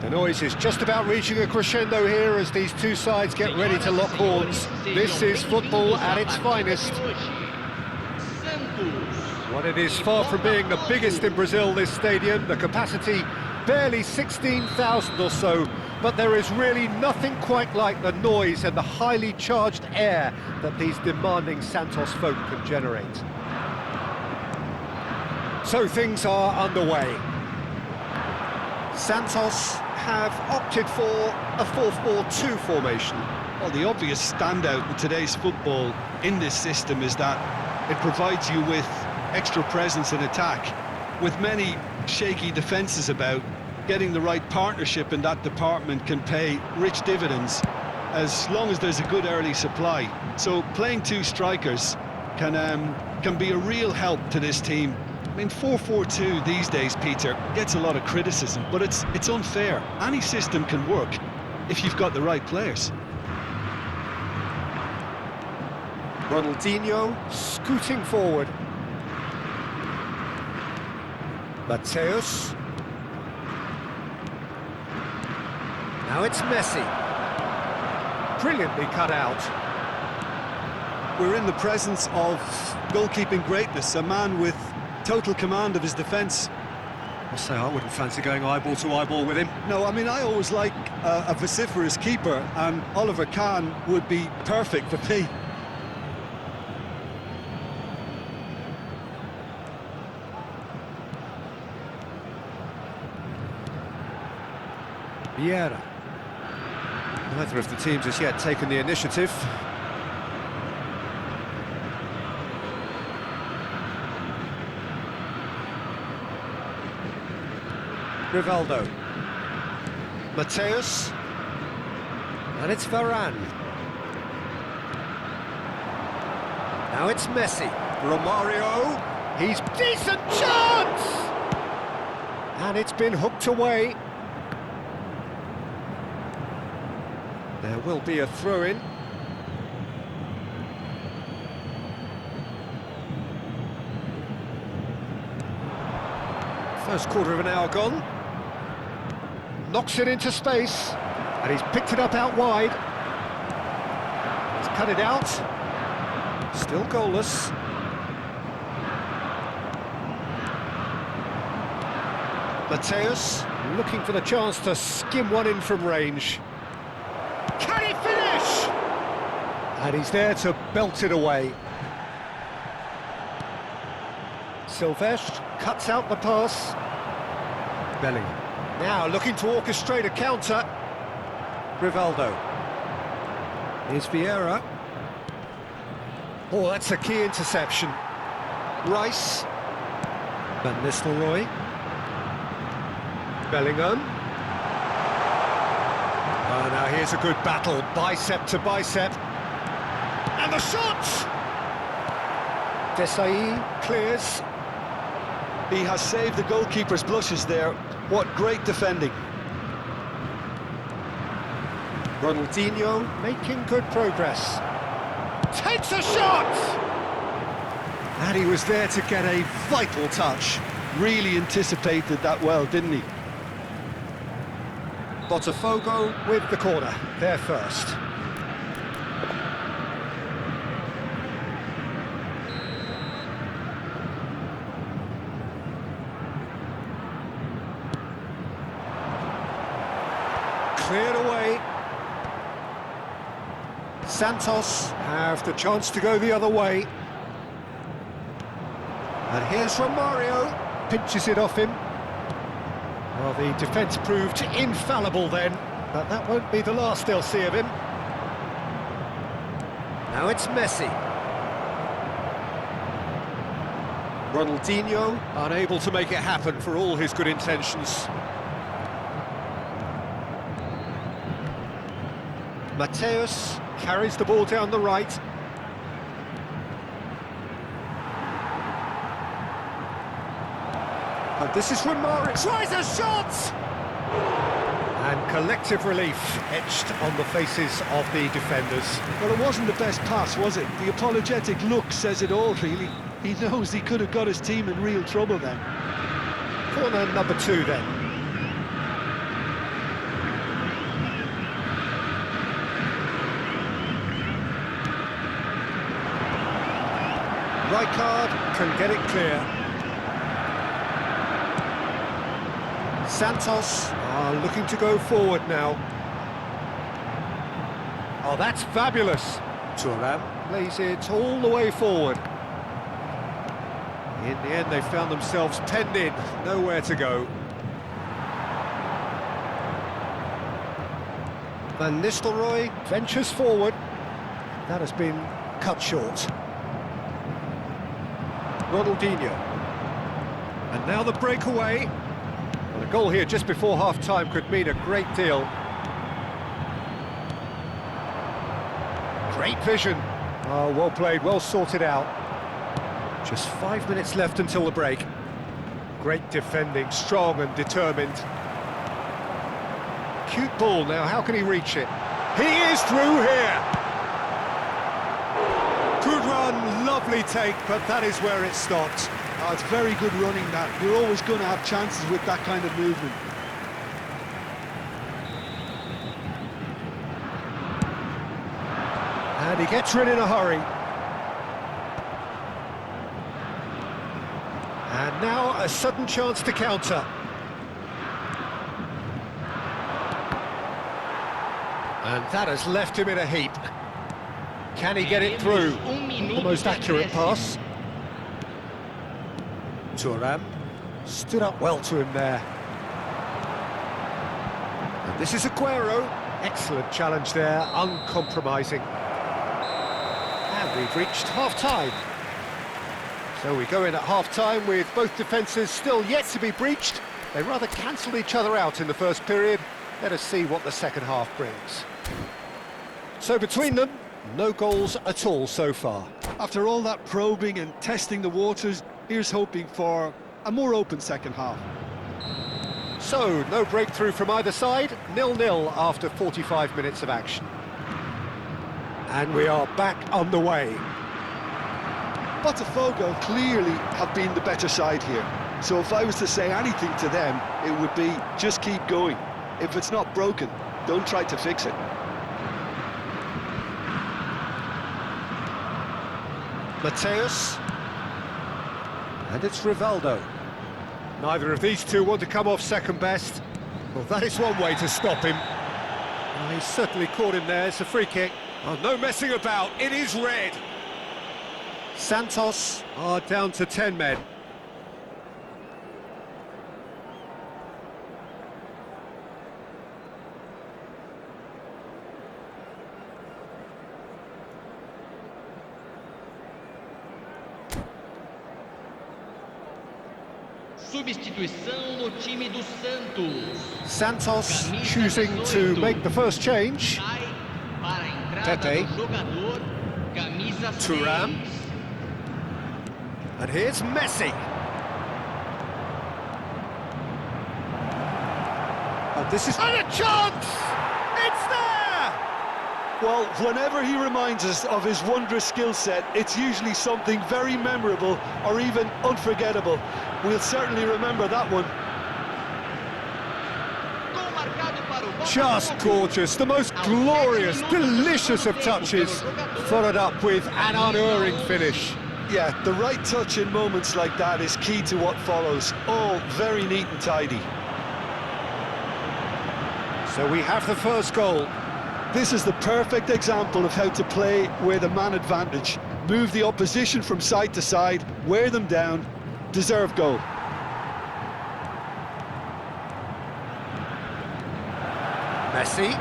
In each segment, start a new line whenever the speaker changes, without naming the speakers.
The noise is just about reaching a crescendo here as these two sides get ready to lock horns. This is football at its finest. Well, it is far from being the biggest in Brazil, this stadium. The capacity barely 16,000 or so, but there is really nothing quite like the noise and the highly charged air that these demanding Santos folk can generate. So things are underway. Santos have opted for a 4-4-2 formation.
Well, the obvious standout in today's football in this system is that it provides you with extra presence in attack. With many shaky defences about, getting the right partnership in that department can pay rich dividends as long as there's a good early supply. So playing two strikers can be a real help to this team. I mean, 4-4-2 these days, Peter, gets a lot of criticism, but it's unfair. Any system can work if you've got the right players.
Ronaldinho scooting forward. Mateus. Now it's Messi. Brilliantly cut out.
We're in the presence of goalkeeping greatness, a man with total command of his defence.
I say I wouldn't fancy going eyeball to eyeball with him.
No, I mean, I always like a vociferous keeper, and Oliver Kahn would be perfect for me.
Vieira. Neither of the teams has yet taken the initiative. Rivaldo. Mateus. And it's Varane. Now it's Messi. Romario. He's decent chance! And it's been hooked away. There will be a throw-in. First quarter of an hour gone. Knocks it into space, and he's picked it up out wide. He's cut it out. Still goalless. Mateus looking for the chance to skim one in from range. Can he finish? And he's there to belt it away. Silvestre cuts out the pass. Bellingham. Now looking to orchestrate a counter. Rivaldo. Here's Vieira. Oh, that's a key interception. Rice. Van Nistelrooy. Bellingham. Oh, now here's a good battle, bicep to bicep. And the shot! Desailly clears.
He has saved the goalkeeper's blushes there. What great defending.
Ronaldinho making good progress. Takes a shot! And he was there to get a vital touch.
Really anticipated that well, didn't he?
Botafogo with the corner, there first. Cleared away. Santos have the chance to go the other way. And here's Romario, pinches it off him. Well, the defence proved infallible then, but that won't be the last they'll see of him. Now it's Messi. Ronaldinho unable to make it happen for all his good intentions. Mateus carries the ball down the right. And this is Romario. Tries a shot! And collective relief etched on the faces of the defenders.
Well, it wasn't the best pass, was it? The apologetic look says it all, really. He knows he could have got his team in real trouble then.
Corner number 2 then. Rijkaard can get it clear. Santos are looking to go forward now. Oh, that's fabulous. Thuram plays it all the way forward. In the end, they found themselves penned in, nowhere to go. Van Nistelrooy ventures forward. That has been cut short. Ronaldinho. And now the breakaway. Well, a goal here just before half-time could mean a great deal. Great vision. Oh, well played, well sorted out. Just 5 minutes left until the break. Great defending, strong and determined. Cute ball now, how can he reach it? He is through here! Good run, lovely take, but that is where it stopped.
Oh, it's very good running that. You're always going to have chances with that kind of movement.
And he gets rid in a hurry. And now a sudden chance to counter. And that has left him in a heap. Can he get it through? The most accurate pass. Thuram stood up well to him there. And this is Aguero. Excellent challenge there, uncompromising. And we've reached half-time. So we go in at half-time with both defences still yet to be breached. They rather cancelled each other out in the first period. Let us see what the second half brings. So between them, no goals at all so far.
After all that probing and testing the waters, here's hoping for a more open second half.
So, no breakthrough from either side, 0-0 after 45 minutes of action. And we are back underway.
Botafogo clearly have been the better side here. So if I was to say anything to them, it would be just keep going. If it's not broken, don't try to fix it.
Mateus. And it's Rivaldo. Neither of these two want to come off second best. Well, that is one way to stop him. Oh, he's certainly caught him there. It's a free kick. Oh, no messing about. It is red. Santos are down to 10 men.
Substituição no time do Santos.
Santos choosing to make the first change. Pepe. Thuram. And here's Messi. And this is... And a chance! It's there!
Well, whenever he reminds us of his wondrous skill set, it's usually something very memorable or even unforgettable. We'll certainly remember that one.
Just gorgeous, the most glorious, delicious of touches, followed up with an unerring finish.
Yeah, the right touch in moments like that is key to what follows. All very neat and tidy.
So we have the first goal.
This is the perfect example of how to play with a man advantage. Move the opposition from side to side, wear them down, deserve goal.
Messi.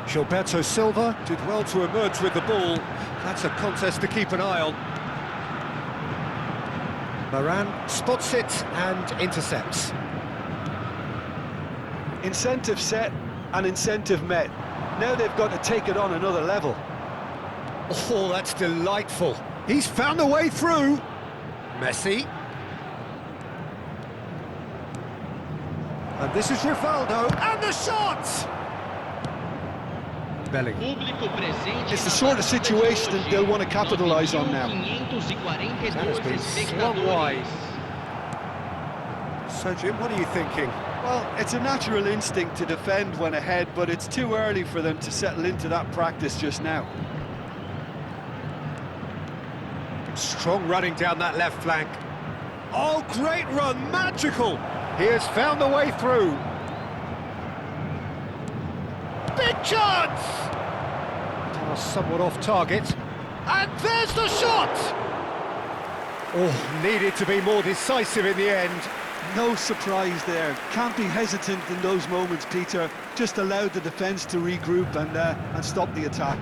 Gilberto Silva did well to emerge with the ball. That's a contest to keep an eye on. Varane spots it and intercepts.
Incentive set and incentive met. Now they've got to take it on another level.
Oh, that's delightful. He's found a way through. Messi. And this is Rivaldo, and the shot! Bellingham.
It's the sort of situation that they'll want to capitalise on now.
That has been slung wide. So, Jim, what are you thinking?
Well, it's a natural instinct to defend when ahead, but it's too early for them to settle into that practice just now.
Strong running down that left flank. Oh, great run, magical! He has found the way through. Big chance! Pass somewhat off target. And there's the shot! Oh, needed to be more decisive in the end.
No surprise there. Can't be hesitant in those moments, Peter. Just allow the defence to regroup and stop the attack.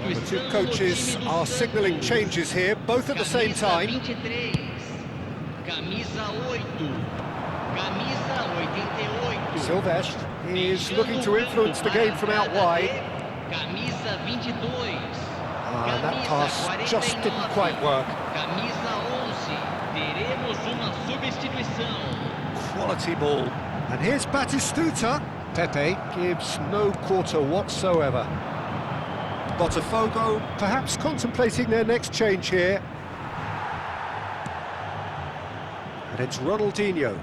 The two coaches are signalling changes here, both at the same time. Silvestre is looking to influence the game from out wide. That pass just didn't quite work. Quality ball. And here's Batistuta. Pepe gives no quarter whatsoever. Botafogo perhaps contemplating their next change here. And it's Ronaldinho.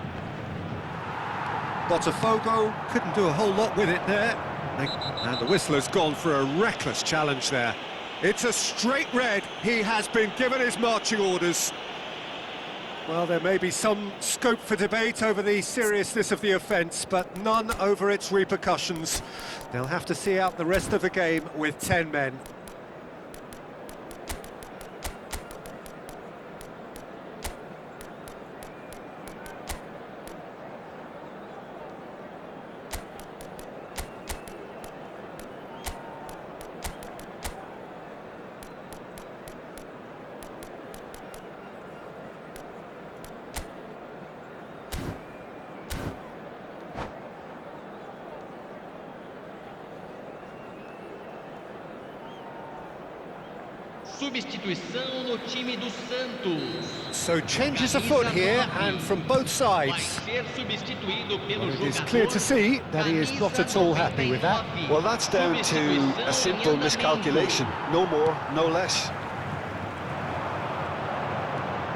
Botafogo couldn't do a whole lot with it there. And the whistler's gone for a reckless challenge there. It's a straight red. He has been given his marching orders. Well, there may be some scope for debate over the seriousness of the offence, but none over its repercussions. They'll have to see out the rest of the game with 10 men.
Substituição no time do Santos.
So changes afoot here, and from both sides. It is clear to see that he is not at all happy with that.
Well, that's down to a simple miscalculation. No more, no less.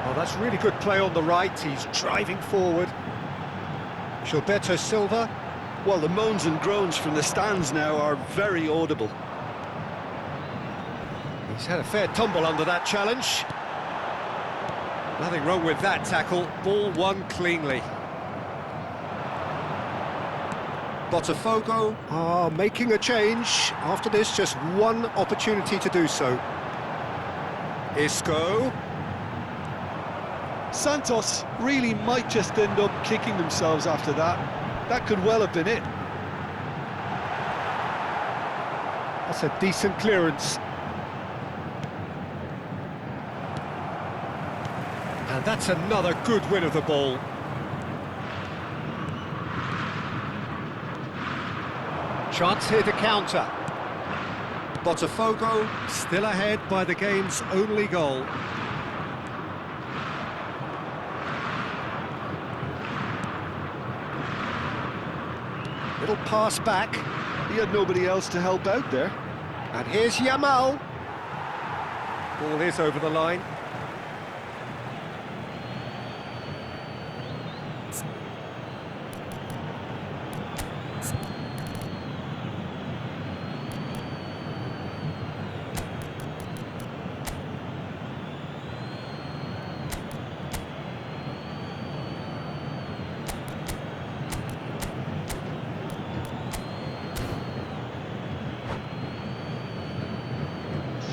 Well, that's really good play on the right. He's driving forward. Gilberto Silva.
Well, the moans and groans from the stands now are very audible.
He's had a fair tumble under that challenge. Nothing wrong with that tackle. Ball won cleanly. Botafogo are making a change. After this, just one opportunity to do so. Isco.
Santos really might just end up kicking themselves after that. That could well have been it.
That's a decent clearance. And that's another good win of the ball. Chance here to counter. Botafogo still ahead by the game's only goal. Little pass back.
He had nobody else to help out there.
And here's Yamal. Ball is over the line.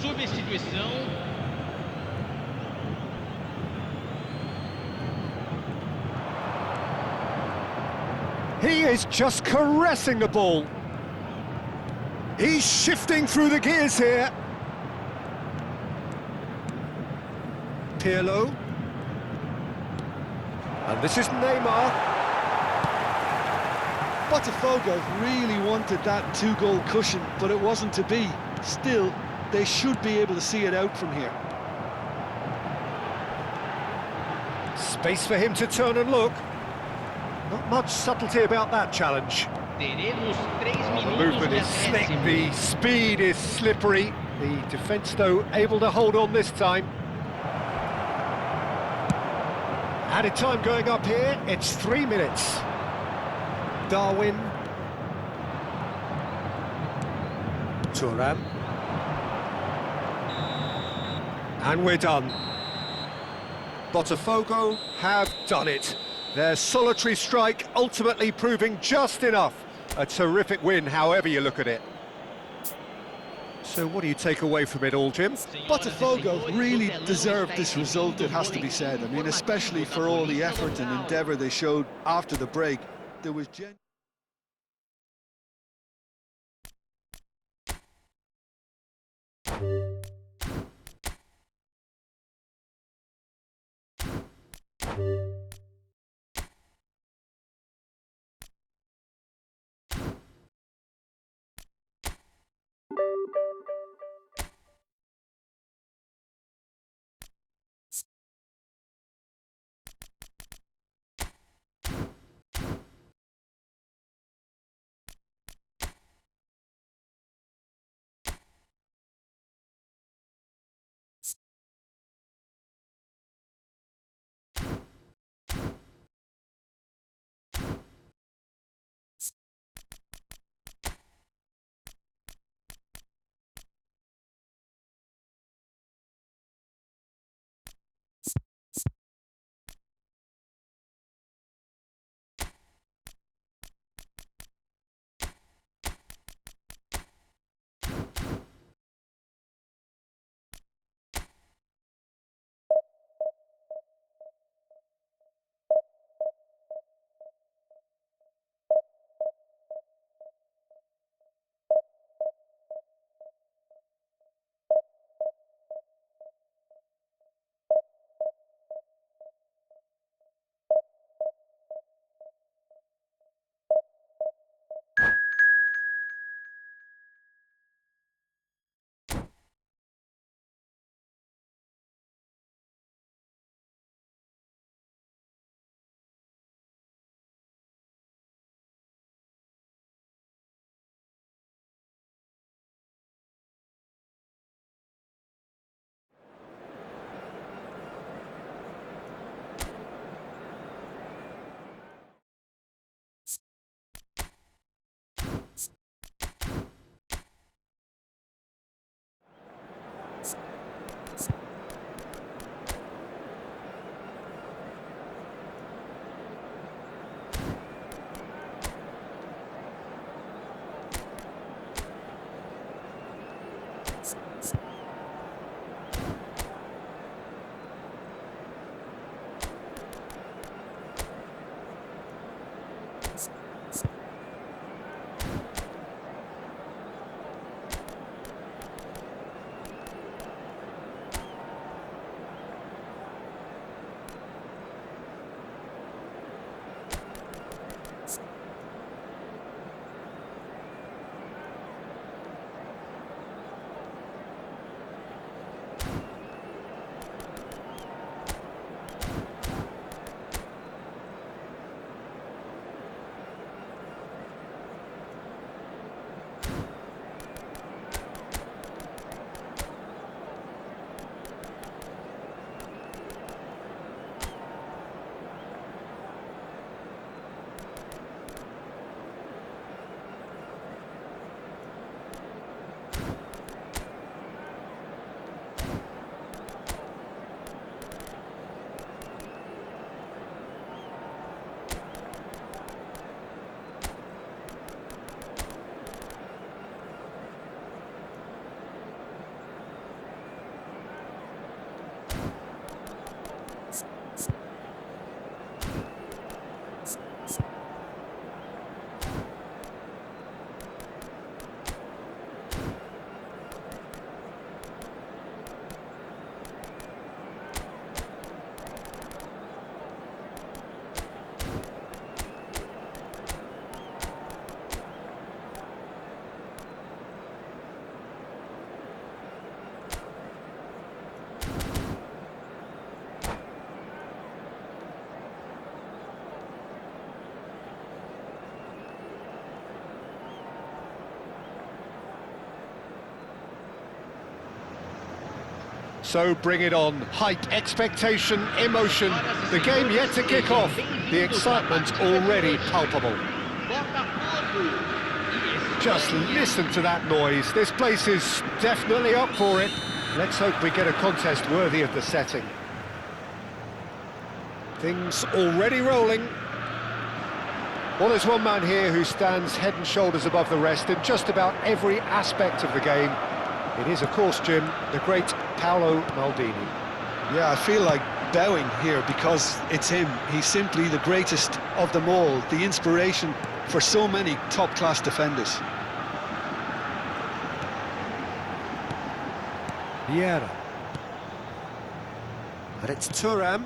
Substituição.
He is just caressing the ball. He's shifting through the gears here. Pirlo. And this is Neymar.
Botafogo really wanted that two-goal cushion, but it wasn't to be. Still, they should be able to see it out from here.
Space for him to turn and look. Not much subtlety about that challenge.
Teremos 3
The
minutos
movement
de
is slick,
acréscimo.
the speed is slippery. The defence, though, able to hold on this time. Added time going up here, it's 3 minutes. Darwin. Thuram. And we're done. Botafogo have done it. Their solitary strike ultimately proving just enough. A terrific win, however you look at it. So what do you take away from it all, Jim?
Botafogo really deserved this result, it has to be said. I mean, especially for all the effort and endeavour they showed after the break. There was
So bring it on. Hype, expectation, emotion. The game yet to kick off. The excitement already palpable. Just listen to that noise. This place is definitely up for it. Let's hope we get a contest worthy of the setting. Things already rolling. Well, there's one man here who stands head and shoulders above the rest in just about every aspect of the game. It is, of course, Jim, the great Paolo Maldini.
Yeah, I feel like bowing here because it's him. He's simply the greatest of them all, the inspiration for so many top-class defenders.
Vieira. And it's Thuram.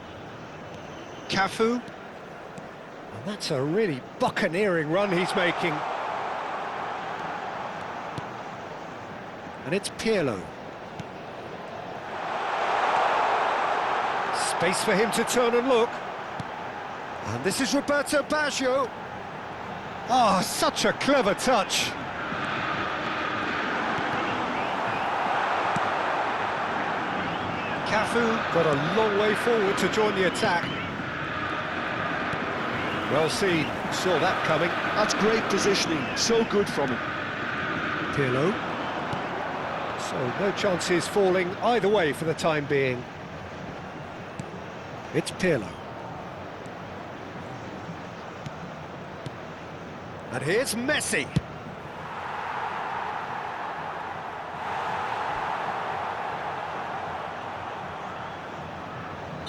Cafu. And that's a really buccaneering run he's making. And it's Pirlo. Space for him to turn and look. And this is Roberto Baggio. Oh, such a clever touch. Cafu got a long way forward to join the attack. Well seen, saw that coming.
That's great positioning, so good from him.
Pirlo. So no chances falling either way for the time being. It's Pirlo. And here's Messi.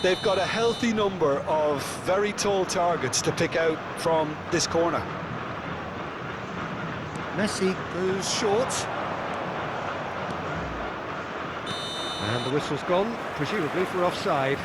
They've got a healthy number of very tall targets to pick out from this corner.
Messi goes short. And the whistle's gone, presumably for offside.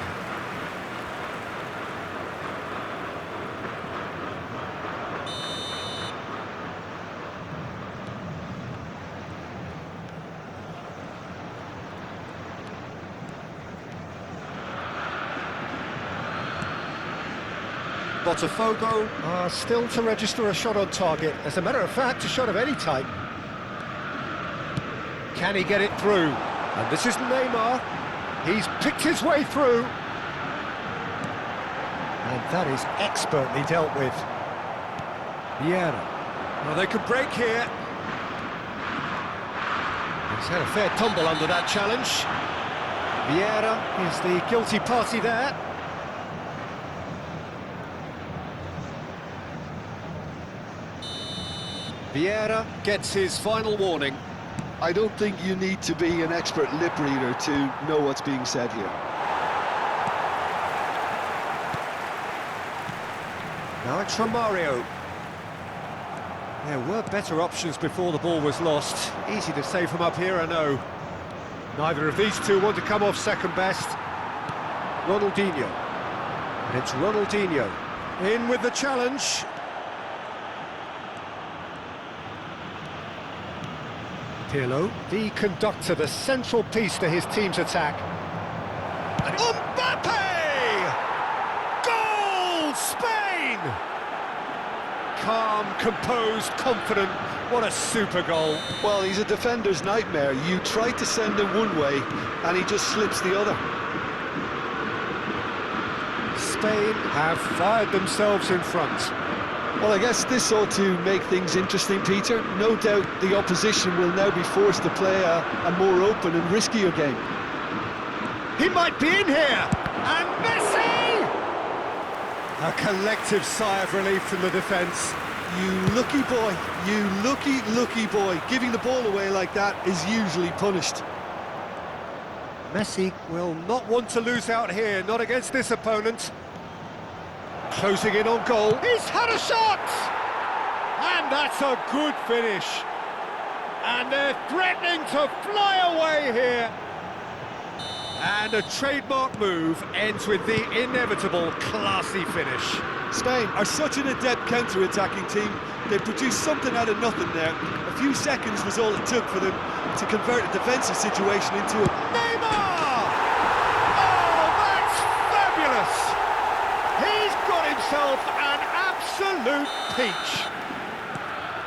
Botafogo are still to register a shot on target. As a matter of fact, a shot of any type. Can he get it through? And this is Neymar. He's picked his way through. And that is expertly dealt with. Vieira. Well, they could break here. He's had a fair tumble under that challenge. Vieira is the guilty party there. Vieira gets his final warning.
I don't think you need to be an expert lip reader to know what's being said here.
Now it's Romario. There were better options before the ball was lost. Easy to say from up here, I know. Neither of these two want to come off second best. Ronaldinho. And it's Ronaldinho. In with the challenge. Pirlo, the conductor, the central piece to his team's attack. And Mbappe! Goal! Spain! Calm, composed, confident. What a super goal.
Well, he's a defender's nightmare. You try to send him one way, and he just slips the other.
Spain have fired themselves in front.
Well, I guess this ought to make things interesting, Peter. No doubt the opposition will now be forced to play a more open and riskier game.
He might be in here! And Messi! A collective sigh of relief from the defence.
You lucky boy, you lucky boy. Giving the ball away like that is usually punished.
Messi will not want to lose out here, not against this opponent. Closing in on goal. He's had a shot! And that's a good finish. And they're threatening to fly away here. And a trademark move ends with the inevitable classy finish.
Spain are such an adept counter-attacking team. They produced something out of nothing there. A few seconds was all it took for them to convert a defensive situation into a...
Neymar! Oh, that's fabulous! He's got himself an absolute peach.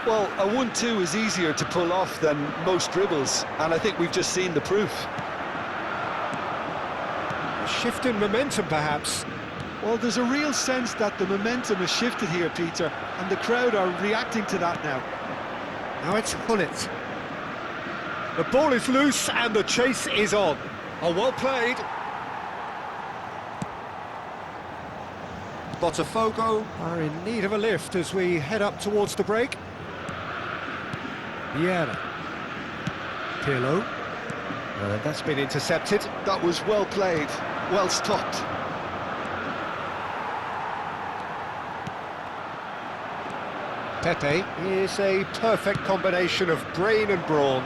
Well, a 1-2 is easier to pull off than most dribbles, and I think we've just seen the proof.
shift in momentum, perhaps.
Well, there's a real sense that the momentum has shifted here, Peter, and the crowd are reacting to that now.
Now it's Hullet. The ball is loose and the chase is on. Oh, well played. Botafogo are in need of a lift as we head up towards the break. Vieira. Pirlo. That's been intercepted.
That was well played, well stopped.
Pepe is a perfect combination of brain and brawn.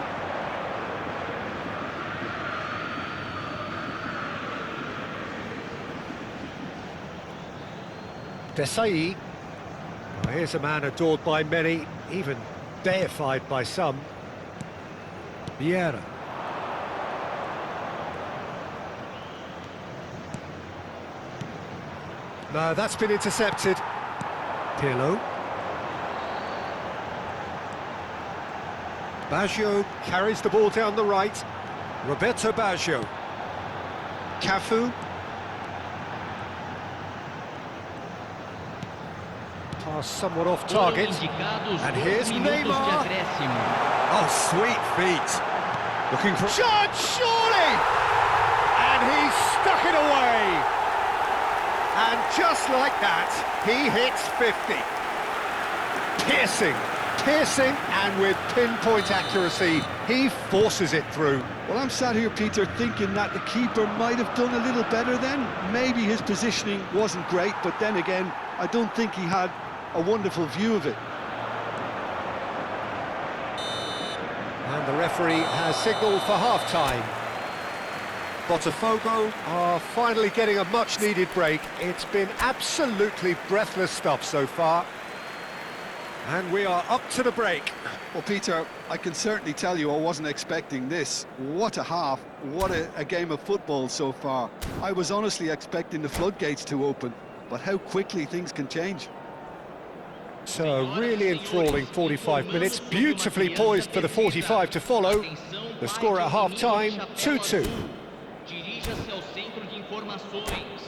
Desailly. Well, here's a man adored by many, even deified by some. Vieira. No, that's been intercepted. Pirlo. Baggio carries the ball down the right. Roberto Baggio. Cafu. Pass somewhat off target. And here's Neymar. Oh, sweet feet. Looking for... Shot, surely! And he stuck it away. And just like that, he hits 50. Piercing, and with pinpoint accuracy, he forces it through.
Well, I'm sat here, Peter, thinking that the keeper might have done a little better then. Maybe his positioning wasn't great, but then again, I don't think he had a wonderful view of it.
And the referee has signalled for half-time. Botafogo are finally getting a much-needed break. It's been absolutely breathless stuff so far. And we are up to the break.
Well, Peter, I can certainly tell you I wasn't expecting this. What a half, what a game of football so far. I was honestly expecting the floodgates to open, but how quickly things can change.
So a really enthralling 45 minutes, beautifully poised for the 45 to follow. The score at half-time, 2-2.
Dirija-se ao centro de informações.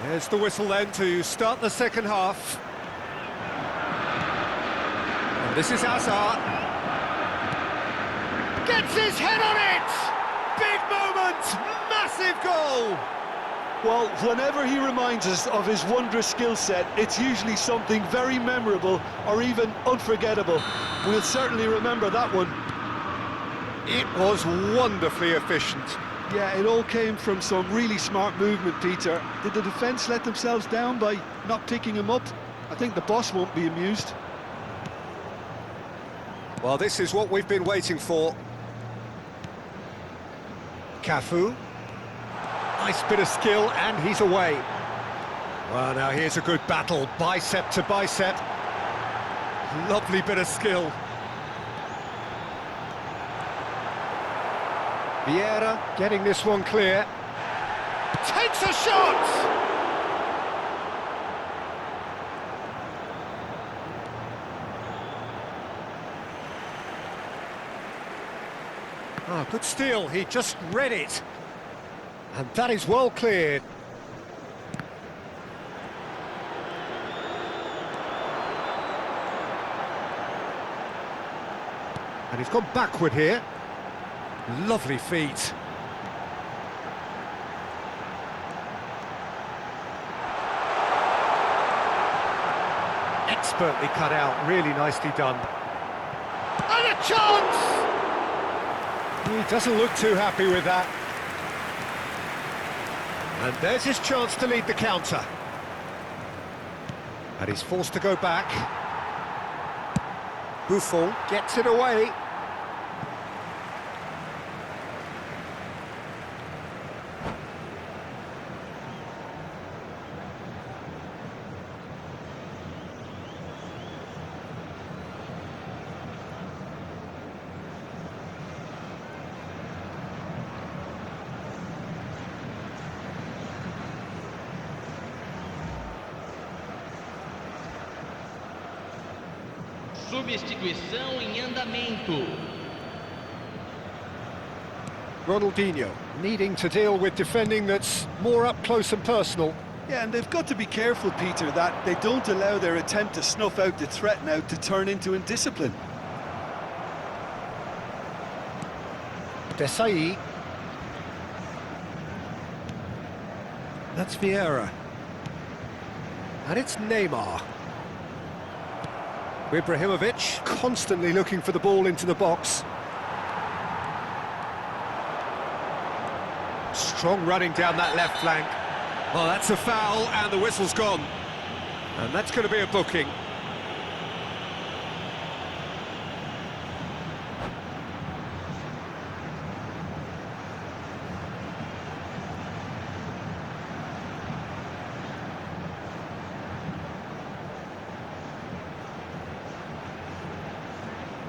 There's the whistle then to start the second half. And this is Hazard. Gets his head on it! Big moment! Massive goal!
Well, whenever he reminds us of his wondrous skill set, it's usually something very memorable or even unforgettable. We'll certainly remember that one.
It was wonderfully efficient.
Yeah, it all came from some really smart movement, Peter. Did the defence let themselves down by not picking him up? I think the boss won't be amused.
Well, this is what we've been waiting for. Cafu. Nice bit of skill, and he's away. Well, now here's a good battle, bicep to bicep. Lovely bit of skill. Vieira getting this one clear. Takes a shot! Oh, good steal, he just read it. And that is well cleared. And he's gone backward here. Lovely feet. Expertly cut out, really nicely done. And a chance! He doesn't look too happy with that. And there's his chance to lead the counter. And he's forced to go back. Buffon gets it away.
Substituição em andamento.
Ronaldinho needing to deal with defending that's more up close and personal.
Yeah, and they've got to be careful, Peter, that they don't allow their attempt to snuff out the threat now to turn into indiscipline.
Desai. That's Vieira. And it's Neymar. Ibrahimovic constantly looking for the ball into the box. Strong running down that left flank. Well, that's a foul, and the whistle's gone. And that's going to be a booking.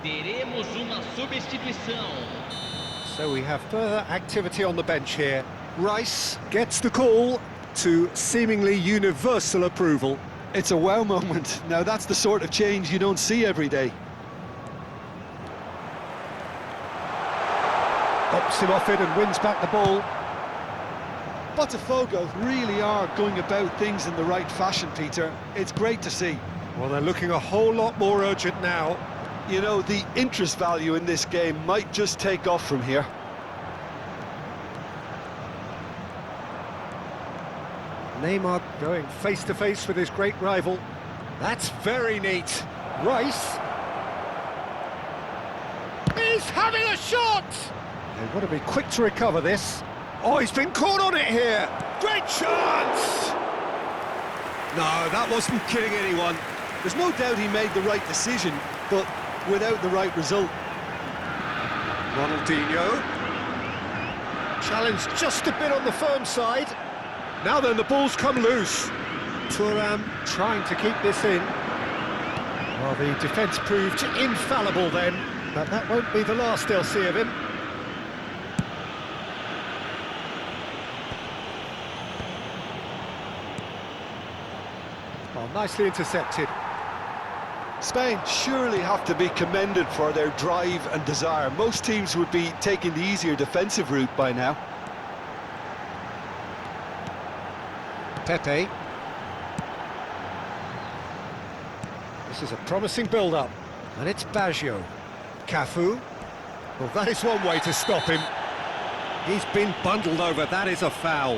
Teremos uma substituição.
So we have further activity on the bench here. Rice gets the call to seemingly universal approval.
It's a wow moment. Now that's the sort of change you don't see every day.
Pops him off it and wins back the ball.
Botafogo really are going about things in the right fashion, Peter. It's great to see.
Well, they're looking a whole lot more urgent now.
You know, the interest value in this game might just take off from here.
Neymar going face-to-face with his great rival. That's very neat. Rice is having a shot! They've got to be quick to recover this. Oh, he's been caught on it here. Great chance! No, that wasn't kidding anyone.
There's no doubt he made the right decision, but without the right result.
Ronaldinho. Challenged just a bit on the firm side. Now then, the ball's come loose. Thuram trying to keep this in. Well, the defence proved infallible then, but that won't be the last they'll see of him. Well, nicely intercepted.
Spain surely have to be commended for their drive and desire. Most teams would be taking the easier defensive route by now.
Pepe. This is a promising build-up, and it's Baggio. Cafu. Well, that is one way to stop him. He's been bundled over, that is a foul.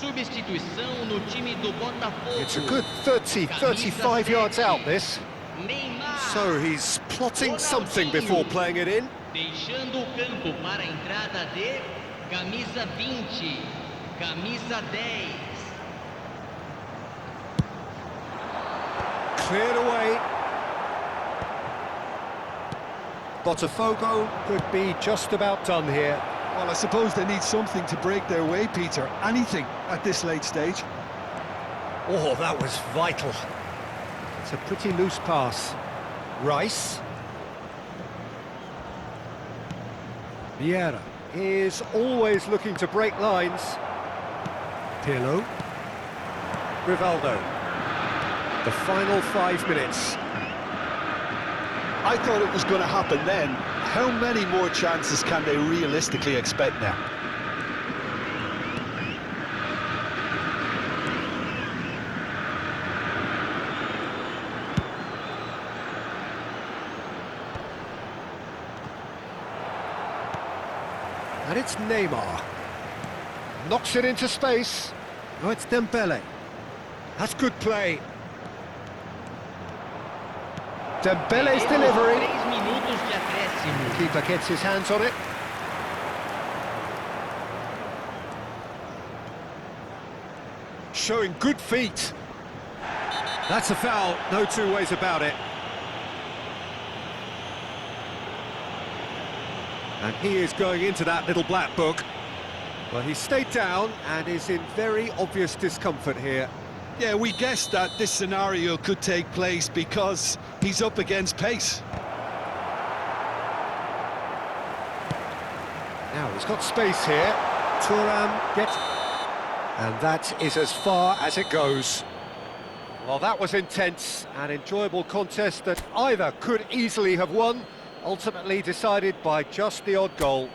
Substituição no time do Botafogo.
It's a good 30, 35 yards out, this.
Neymar.
So he's plotting something before playing it in.
Deixando o campo para a entrada de camisa 20, camisa 10.
Cleared away. Botafogo could be just about done here.
Well, I suppose they need something to break their way, Peter. Anything at this late stage.
Oh, that was vital. It's a pretty loose pass. Rice. Vieira is always looking to break lines. Pirlo. Rivaldo. The final 5 minutes.
I thought it was going to happen then. How many more chances can they realistically expect now?
And it's Neymar. Knocks it into space. Oh, it's Dembele. That's good play. Dembele's delivery.
3 minutos de acréscimo.
Keeper gets his hands on it. Showing good feet. That's a foul, no two ways about it. And he is going into that little black book. Well, he stayed down and is in very obvious discomfort here.
Yeah, we guessed that this scenario could take place because he's up against pace.
Now he's got space here. Thuram gets... And that is as far as it goes. Well, that was intense, an enjoyable contest that either could easily have won, ultimately decided by just the odd goal.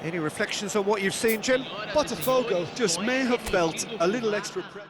Any reflections on what you've seen, Jim?
Botafogo just may have felt a little extra pressure.